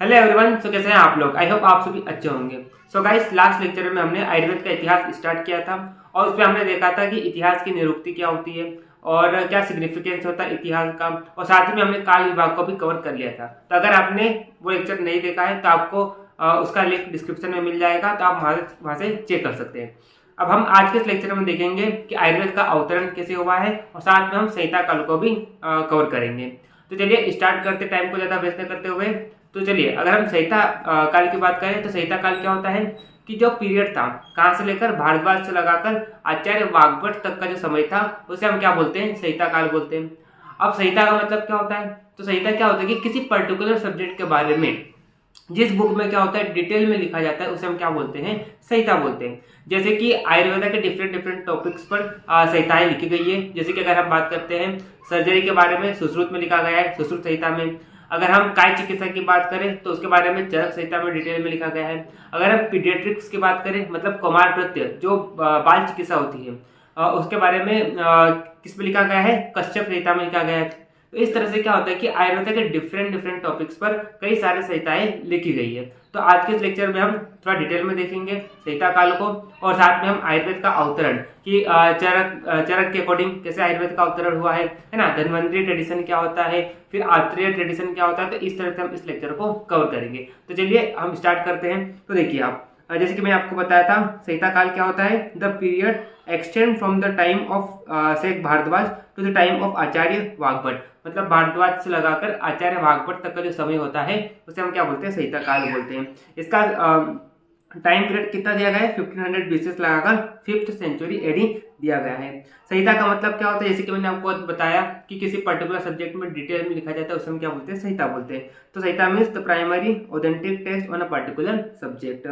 Hello everyone. सो कैसे हैं आप लोग? आई होप आप सभी अच्छे होंगे। सो गाइस, लास्ट लेक्चर में हमने आयुर्वेद का इतिहास स्टार्ट किया था और उसमें हमने देखा था कि इतिहास की निरुक्ति क्या होती है और क्या सिग्निफिकेंस होता है इतिहास का, और साथ ही में हमने काल विभाग को भी कवर कर लिया था। तो अगर आपने वो लेक्चर नहीं देखा है तो आपको उसका लिंक डिस्क्रिप्शन में मिल जाएगा, तो आप वहाँ से चेक कर सकते हैं। अब हम आज के इस लेक्चर में देखेंगे कि आयुर्वेद का अवतरण कैसे हुआ है और साथ में हम संहिता काल को भी कवर करेंगे। तो चलिए स्टार्ट करते, टाइम को ज़्यादा वेस्ट न करते हुए। तो चलिए, अगर हम संहिता काल की बात करें तो संहिता काल क्या होता है कि जो पीरियड था, कहाँ से लेकर भारद्वाज से लगाकर आचार्य वाग्भट तक का जो समय था, उसे हम क्या बोलते हैं? संहिता काल बोलते हैं। अब संहिता का मतलब क्या होता है? तो संहिता क्या होता है कि किसी पर्टिकुलर सब्जेक्ट के बारे में जिस बुक में क्या होता है डिटेल में लिखा जाता है, उसे हम क्या बोलते हैं? संहिता बोलते हैं। जैसे कि आयुर्वेदा के डिफरेंट डिफरेंट टॉपिक्स पर संहिताएं लिखी गई है। जैसे कि अगर हम बात करते हैं सर्जरी के बारे में, सुश्रुत में लिखा गया है, सुश्रुत संहिता में। अगर हम काय चिकित्सा की बात करें तो उसके बारे में चरक संहिता में डिटेल में लिखा गया है। अगर हम पीडियाट्रिक्स की बात करें, मतलब कौमार प्रत्य जो बाल चिकित्सा होती है, उसके बारे में किस में लिखा गया है? कश्यप संहिता में लिखा गया है। तो इस तरह से क्या होता है कि आयुर्वेद के डिफरेंट डिफरेंट टॉपिक्स पर कई सारे संहिताएं लिखी गई है। तो आज के इस लेक्चर में हम थोड़ा डिटेल में देखेंगे संहिता काल को, और साथ में हम आयुर्वेद का अवतरण कि चरक के अकॉर्डिंग कैसे आयुर्वेद का अवतरण हुआ है ना, धन्वंतरी ट्रेडिशन क्या होता है, फिर आत्रेय ट्रेडिशन क्या होता है। तो इस तरह से हम इस लेक्चर को कवर करेंगे। तो चलिए हम स्टार्ट करते हैं। तो देखिए आप, जैसे कि मैंने आपको बताया था संहिता काल क्या होता है, the period extend from the time of Sheikh Bharadwaj to the time of Acharya Vagbhata. मतलब भारद्वाज से लगाकर आचार्य वाग्भट तक का जो समय होता है उसे हम क्या बोलते हैं? संहिता काल बोलते हैं। इसका टाइम पीरियड कितना दिया गया है? 1500 BC से लगाकर 5th सेंचुरी एडी दिया गया है। संहिता का मतलब क्या होता है? जैसे कि मैंने आपको बताया कि किसी पर्टिकुलर सब्जेक्ट में डिटेल में लिखा जाता है, उसे हम क्या बोलते हैं? संहिता बोलते हैं। तो Samhita means the primary authentic text on a particular subject.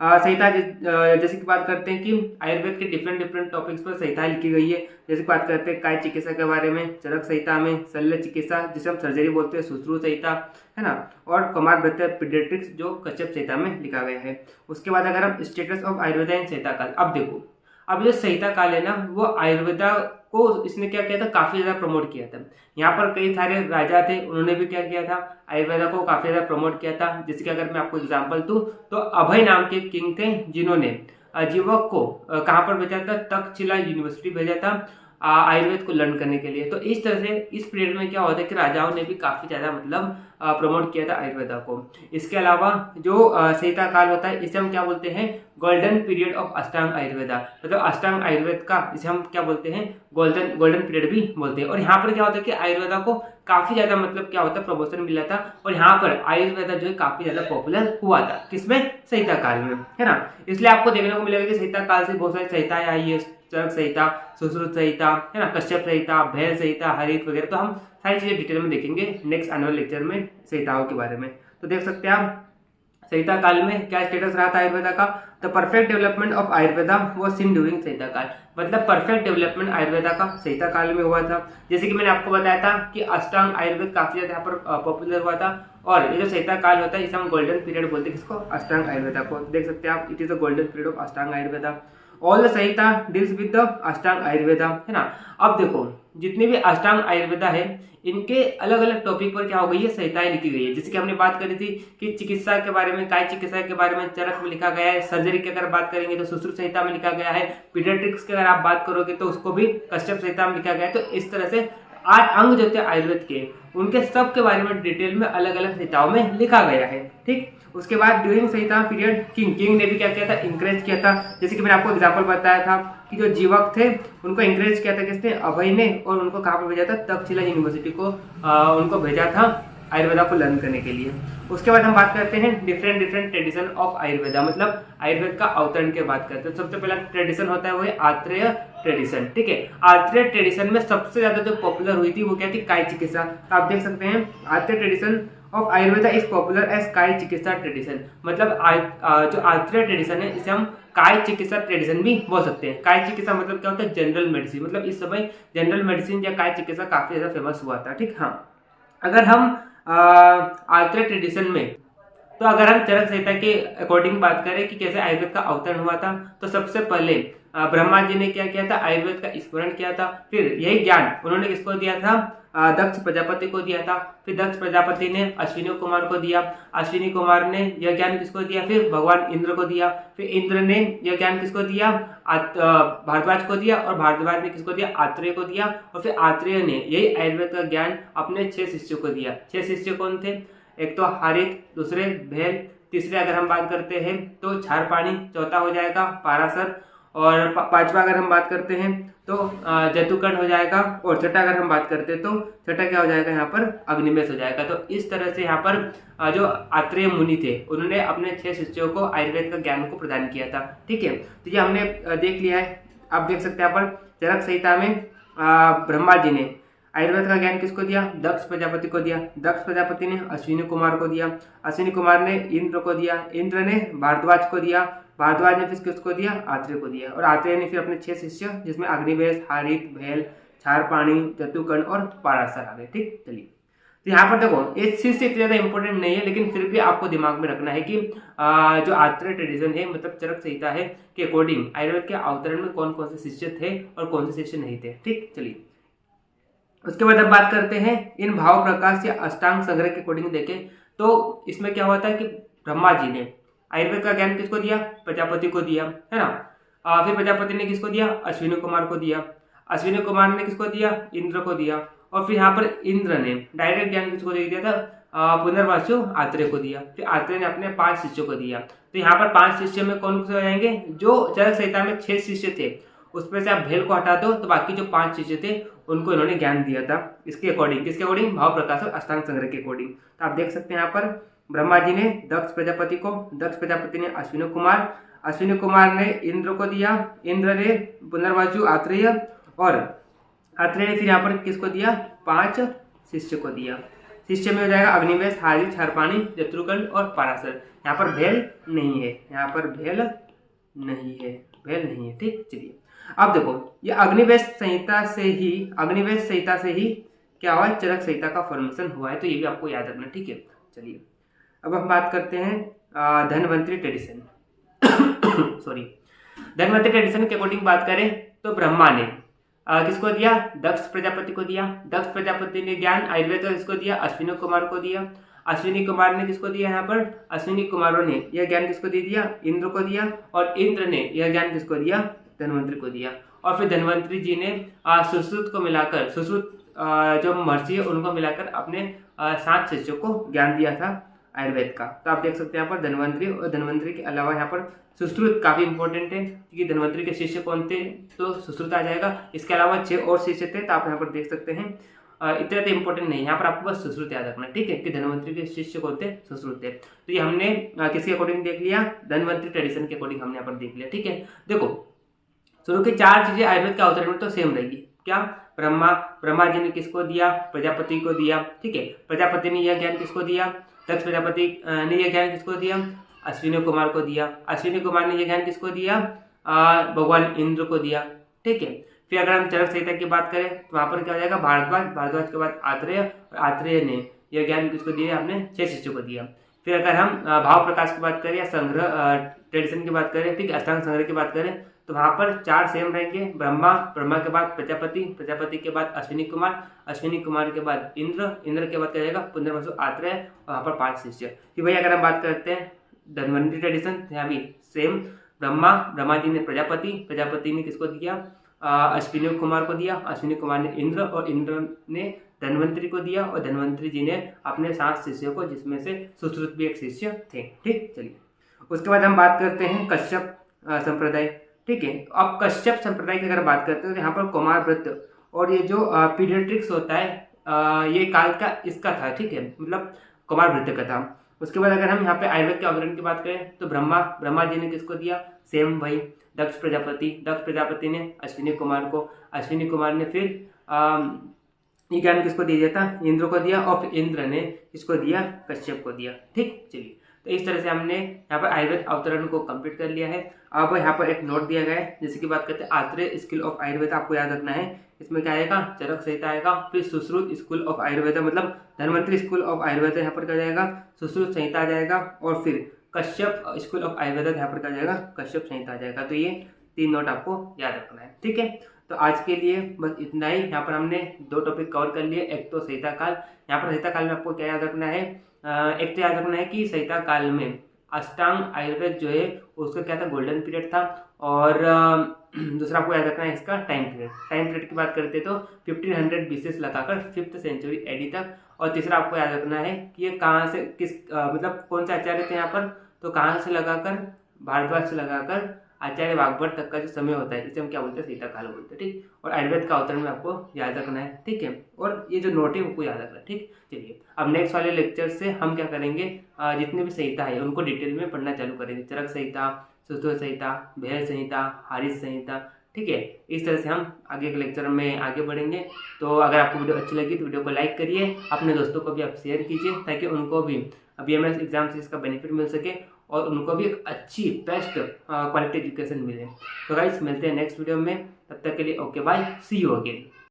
संहिता जैसे कि बात करते हैं कि आयुर्वेद के डिफरेंट डिफरेंट टॉपिक्स पर संहिता लिखी गई है। जैसे बात करते हैं काय चिकित्सा के बारे में, चरक संहिता में, शल्य चिकित्सा जिसे हम सर्जरी बोलते हैं, सुश्रुत संहिता है ना, और कौमार प्रत्य पीडियाट्रिक्स जो कश्यप संहिता में लिखा गया है। उसके बाद अगर हम स्टेटस ऑफ आयुर्वेदा इन संहिता काल, अब देखो, अब जो संहिता काल है ना, वो आयुर्वेदा को इसने क्या किया था? काफी ज्यादा प्रमोट किया था। यहाँ पर कई सारे राजा थे, उन्होंने भी क्या किया था? आयुर्वेदा को काफी ज्यादा प्रमोट किया था। जैसे कि अगर मैं आपको एग्जांपल दूं तो अभय नाम के किंग थे, जिन्होंने जीवक को कहाँ पर भेजा था? तक्षशिला यूनिवर्सिटी भेजा था आयुर्वेद को लर्न करने के लिए। तो इस तरह से इस पीरियड में क्या होता है कि राजाओं ने भी काफी ज्यादा मतलब प्रमोट किया था आयुर्वेदा को। इसके अलावा जो संहिता काल होता है, इसे हम क्या बोलते हैं? Golden period of Ashtanga Ayurveda. मतलब अष्टांग आयुर्वेद का इसे हम क्या बोलते हैं? गोल्डन पीरियड भी बोलते हैं। और यहाँ पर क्या होता है कि आयुर्वेदा को काफी ज्यादा मतलब क्या होता है? प्रमोशन मिला था, और यहाँ पर आयुर्वेदा जो है काफी ज्यादा पॉपुलर हुआ था। किसमें? संहिता काल में, है ना। इसलिए आपको देखने को मिलेगा कि संहिता काल से बहुत सारी संहिताएं आई है, चरक संहिता, सुश्रुत संहिता, है ना, कश्यप संहिता, भैल संहिता, हरित वगैरह। तो हम सारी चीजें डिटेल में देखेंगे नेक्स्ट आने वाले लेक्चर में संहिताओं के बारे में। तो देख सकते हैं आप संहिता काल में क्या स्टेटस रहा था आयुर्वेदा का। The perfect development of Ayurveda was seen during Samhita काल। मतलब परफेक्ट डेवलपमेंट आयुर्वेदा का संहिता काल में हुआ था। जैसे कि मैंने आपको बताया था कि अष्टांग आयुर्वेद काफी ज्यादा यहाँ पर पॉपुलर हुआ था, और ये जो संहिता काल होता है इसे हम गोल्डन पीरियड बोलते हैं। किसको? अष्टांग आयुर्वेदा को। देख सकते हैं आप, it is the golden period of Ashtanga Ayurveda. All the Samhita deals with the Ashtanga Ayurveda, है ना। अब देखो, जितने भी अष्टांग आयुर्वेदा है, इनके अलग अलग टॉपिक पर क्या हो गई है? संहिताएं लिखी गई है। जैसे कि हमने बात करी थी कि चिकित्सा के बारे में, काय चिकित्सा के बारे में चरक में लिखा गया है। सर्जरी की अगर बात करेंगे तो सुश्रुत संहिता में लिखा गया है। पीडियाट्रिक्स की अगर आप बात करोगे तो उसको भी कश्यप संहिता में लिखा गया है। तो इस तरह से 8 अंग जो थे आयुर्वेद के, उनके सब के बारे में डिटेल में अलग अलग संहिताओं में लिखा गया है। ठीक, उसके बाद ड्यूरिंग संहिता पीरियड किंग ने भी क्या किया था? इंकरेज किया था। जैसे कि मैंने आपको एग्जांपल बताया था कि जो जीवक थे उनको इंकरेज किया था किसने? अभय ने। और उनको कहाँ पर भेजा था? तक्षशिला यूनिवर्सिटी को उनको भेजा था आयुर्वेदा को लर्न करने के लिए। उसके बाद हम बात करते हैं different different tradition of Ayurveda, मतलब आयुर्वेद का अवतरण की बात करते हैं। सबसे पहला ट्रेडिशन होता है वो है आत्रेय ट्रेडिशन। ठीक है, आत्रेय ट्रेडिशन में सबसे ज्यादा जो पॉपुलर हुई थी वो क्या थी? काय चिकित्सा। आप देख सकते हैं Atreya tradition of Ayurveda is popular as Kaya Chikitsa tradition. मतलब जो आत्रेय ट्रेडिशन है इसे हम काय चिकित्सा ट्रेडिशन भी बोल सकते हैं। काय चिकित्सा मतलब क्या होता है? General medicine. मतलब इस समय जनरल मेडिसिन या काय चिकित्सा काफी ज्यादा फेमस हुआ था। ठीक, हाँ। अगर हम आत्रेय ट्रेडिशन में, तो अगर हम चरक संहिता के अकॉर्डिंग बात करें कि कैसे आयुर्वेद का अवतरण हुआ था, तो सबसे पहले ब्रह्मा जी ने क्या किया था? आयुर्वेद का स्मरण किया था। फिर यही ज्ञान उन्होंने किसको दिया था? दक्ष प्रजापति को दिया था। फिर दक्ष प्रजापति ने अश्विनी कुमार को दिया, अश्विनी कुमार ने यह ज्ञान किसको दिया, फिर भगवान इंद्र को दिया। फिर इंद्र ने यह ज्ञान किसको दिया, भारद्वाज को दिया, और भारद्वाज ने किसको दिया, आत्रेय को दिया। और फिर आत्रेय ने यही आयुर्वेद का ज्ञान अपने 6 शिष्यों को दिया। 6 शिष्य कौन थे, एक तो हारित, दूसरे भेल, तीसरे अगर हम बात करते हैं तो छारपाणी, चौथा हो जाएगा पाराशर, और पांचवा अगर हम बात करते हैं तो जतुकर्ण हो जाएगा, और छठा अगर हम बात करते हैं तो छठा क्या हो जाएगा यहाँ पर, अग्निवेश हो जाएगा। तो इस तरह से यहाँ पर जो आत्रेय मुनि थे उन्होंने अपने 6 शिष्यों को आयुर्वेद का ज्ञान को प्रदान किया था। ठीक है, तो ये हमने देख लिया है। आप देख सकते हैं यहाँ पर चरक संहिता में ब्रह्मा जी ने आयुर्वेद का ज्ञान किसको दिया, दक्ष प्रजापति को दिया। दक्ष प्रजापति ने अश्विनी कुमार को दिया, अश्विनी कुमार ने इंद्र को दिया, इंद्र ने भारद्वाज को दिया, भारद्वाज ने फिर किसको दिया, आत्रेय को दिया, और आत्रेय ने फिर अपने 6 शिष्य जिसमें अग्निवेश, हारित, भेल, छारपाणी, जतुकर्ण और पाराशर आ गए। ठीक, चलिए तो यहाँ पर देखो ये शिष्य इतनी ज्यादा इंपॉर्टेंट नहीं है, लेकिन फिर भी आपको दिमाग में रखना है कि जो आत्रेय ट्रेडिशन है, मतलब चरक संहिता है के अकॉर्डिंग आयुर्वेद के अवतरण में कौन कौन से शिष्य थे और कौन से शिष्य नहीं थे। ठीक, चलिए उसके बाद हम बात करते हैं इन भाव प्रकाश या अष्टांग संग्रह के अकॉर्डिंग देखें तो इसमें क्या होता है कि ब्रह्मा जी ने आयुर्वेद का ज्ञान किसको दिया, प्रजापति को दिया, है ना। फिर प्रजापति ने किसको दिया, अश्विनी कुमार को दिया, अश्विनी कुमार ने किसको दिया, इंद्र को दिया, और फिर यहाँ पर इंद्र ने डायरेक्ट ज्ञान किसको दे दिया था, पुनर्वासु आत्रेय को दिया। फिर आत्रेय ने अपने 5 शिष्यों को दिया। तो यहाँ पर 5 शिष्य में कौन से हो जाएंगे, जो चरक संहिता में 6 शिष्य थे उसमें से आप भेल को हटा दो तो बाकी जो 5 शिष्य थे उनको इन्होंने ज्ञान दिया था इसके अकॉर्डिंग, किसके अकॉर्डिंग, भाव प्रकाश और अष्टांग संग्रह के अकॉर्डिंग। तो आप देख सकते हैं यहाँ पर ब्रह्मा जी ने दक्ष प्रजापति को, दक्ष प्रजापति ने अश्विनी कुमार, अश्विनी कुमार ने इंद्र को दिया, इंद्र ने पुनर्वासु आत्रेय, और आत्रेय ने फिर यहाँ पर किसको दिया, 5 शिष्य को दिया। शिष्य में हो जाएगा अग्निवेश, हारित, छारपाणी, जतुकर्ण और पाराशर। यहाँ पर भेल नहीं है, यहाँ पर भेल नहीं है, भेल नहीं है। ठीक, चलिए अब देखो ये अग्निवेश संहिता से ही क्या हुआ, चरक संहिता का फॉर्मेशन हुआ है, तो ये भी आपको याद रखना। ठीक है, चलिए अब हम बात करते हैं Dhanvantari tradition sorry Dhanvantari tradition के अकॉर्डिंग बात करें तो ब्रह्मा ने किसको दिया, दक्ष प्रजापति को दिया। दक्ष प्रजापति ने ज्ञान आयुर्वेद का किसको दिया, अश्विनी कुमार को दिया। अश्विनी कुमार ने किसको दिया, यहाँ पर अश्विनी कुमारों ने यह ज्ञान किसको दे दिया, इंद्र को दिया, और इंद्र ने यह ज्ञान किसको दिया, धन्वंतरी को दिया। और फिर धन्वंतरी जी ने सुश्रुत को मिलाकर, सुश्रुत जो महर्षि है उनको मिलाकर अपने 7 शिष्यों को ज्ञान दिया था आयुर्वेद का। तो आप देख सकते हैं यहाँ पर धन्वंतरी, और धन्वंतरी के अलावा यहाँ पर सुश्रुत काफी इंपॉर्टेंट है क्योंकि धन्वंतरी के शिष्य कौन थे, तो सुश्रुत आ जाएगा। इसके अलावा 6 और शिष्य थे, तो आप यहाँ पर देख सकते हैं इतना तो इंपॉर्टेंट नहीं, यहाँ पर आपको बस सुश्रुत याद रखना। ठीक है, कि धन्वंतरी के शिष्य कौन थे, सुश्रुत थे। तो ये हमने किसके अकॉर्डिंग देख लिया, धन्वंतरी ट्रेडिशन के अकॉर्डिंग हमने यहाँ पर देख लिया। ठीक है, देखो शुरू की 4 चीजें आयुर्वेद के अवतरण में तो सेम रहेगी। क्या, ब्रह्मा जी ने किसको दिया, प्रजापति को दिया। ठीक है, प्रजापति ने यह ज्ञान किसको दिया, दक्ष प्रजापति ने यह ज्ञान किसको दिया, अश्विनी कुमार को दिया। अश्विनी कुमार ने यह ज्ञान किसको दिया, भगवान इंद्र को दिया। ठीक है, फिर अगर हम चरक संहिता की बात करें तो वहां पर क्या हो जाएगा, भारद्वाज, भारद्वाज के बाद आत्रेय, और आत्रेय ने यह ज्ञान किसको दिया, आपने 6 शिष्यों को दिया। फिर अगर हम भाव प्रकाश की बात करें या संग्रह ट्रेडिशन की बात करें, ठीक है, अष्टांग संग्रह की बात करें तो वहां पर 4 सेम रहेंगे, ब्रह्मा के बाद प्रजापति के बाद अश्विनी कुमार के बाद इंद्र के बाद क्या जाएगा, पुनर्वसु आत्रेय, और वहां पर 5 शिष्य। कि भाई अगर हम बात करते हैं धन्वंतरी ट्रेडिशन, यहाँ भी सेम, ब्रह्मा जी ने प्रजापति ने किसको दिया, अश्विनी कुमार को दिया, अश्विनी कुमार ने इंद्र, और इंद्र ने धन्वंतरी को दिया, और धन्वंतरी जी ने अपने 7 शिष्यों को, जिसमें से सुश्रुत भी एक शिष्य थे। ठीक, चलिए उसके बाद हम बात करते हैं कश्यप संप्रदाय। ठीक है, अब कश्यप संप्रदाय की अगर बात करते हैं तो यहाँ पर कुमार व्रत और ये जो पीडियाट्रिक्स होता है ये काल का इसका था। ठीक है, मतलब कुमार व्रत का था। उसके बाद अगर हम यहाँ पे आयुर्वेद के अवतरण की बात करें तो ब्रह्मा जी ने किसको दिया, सेम वही दक्ष प्रजापति ने अश्विनी कुमार ने फिर ये ज्ञान किसको दे दिया था, इंद्र को दिया, और फिर इंद्र ने किसको दिया, कश्यप को दिया। ठीक, चलिए तो इस तरह से हमने यहाँ पर आयुर्वेद अवतरण को कंप्लीट कर लिया है। अब यहाँ पर एक नोट दिया गया है, जैसे कि बात करते हैं आत्रेय स्कूल ऑफ आयुर्वेद, आपको याद रखना है। इसमें क्या आएगा, चरक संहिता आएगा, फिर सुश्रुत स्कूल ऑफ आयुर्वेद, मतलब धन्वंतरी स्कूल ऑफ आयुर्वेद यहाँ पर क्या जाएगा, सुश्रुत संहिता आ जाएगा, और फिर कश्यप स्कूल ऑफ आयुर्वेद यहाँ पर क्या जाएगा, कश्यप संहिता आ जाएगा। तो ये 3 नोट आपको याद रखना है। ठीक है, तो आज के लिए बस इतना ही। यहाँ पर हमने 2 टॉपिक कवर कर लिए। एक तो संहिता काल, यहाँ पर संहिता काल में आपको क्या याद रखना है, एक तो याद रखना है कि संहिता काल में अष्टांग आयुर्वेद जो है उसका क्या था, गोल्डन पीरियड था। और दूसरा आपको याद रखना है इसका टाइम पीरियड। टाइम पीरियड की बात करते तो 1500 BC से लगाकर 5th सेंचुरी AD तक। और तीसरा आपको याद रखना है कि ये कहाँ से मतलब कौन से आचार्य थे यहाँ पर, तो कहाँ से लगाकर, भारद्वाज से लगाकर आचार्य वाघभट्ट तक का जो समय होता है इसे हम क्या बोलते हैं, संहिता काल बोलते हैं। ठीक, और आयुर्वेद का अवतरण में आपको याद रखना है। ठीक है, और ये जो नोट है वो याद रखना है। ठीक, चलिए अब नेक्स्ट वाले लेक्चर से हम क्या करेंगे, जितने भी संहिता है उनको डिटेल में पढ़ना चालू करेंगे। चरक संहिता, सूत्र संहिता, भेल संहिता, हारिस संहिता। ठीक है, इस तरह से हम आगे के लेक्चर में आगे बढ़ेंगे। तो अगर आपको वीडियो अच्छी लगी तो वीडियो को लाइक करिए, अपने दोस्तों को भी आप शेयर कीजिए ताकि उनको भी BMS एग्जाम से इसका बेनिफिट मिल सके और उनको भी एक अच्छी बेस्ट क्वालिटी एजुकेशन मिले। तो गाइस मिलते हैं नेक्स्ट वीडियो में, तब तक के लिए okay bye, see you again.